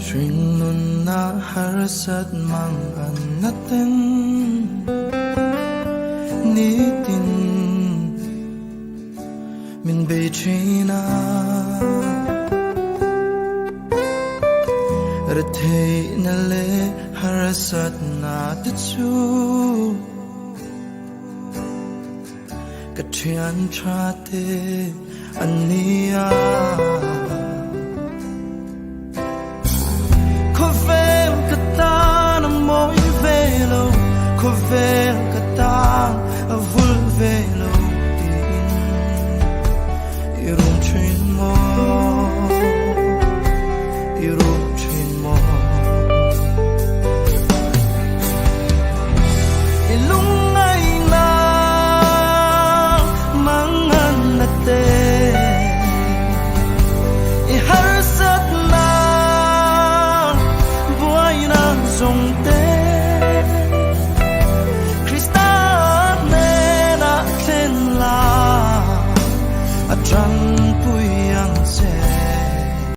Swing nun na harasat mang anaten nitin min Beijina Ratay na le harasat na tatsu Katrian chate ania Kovel katan amoy velo Kovel katan avul velo Irum chin mo Irum chin mo Ilungay na mangan nate Iharsat na buhay ng songte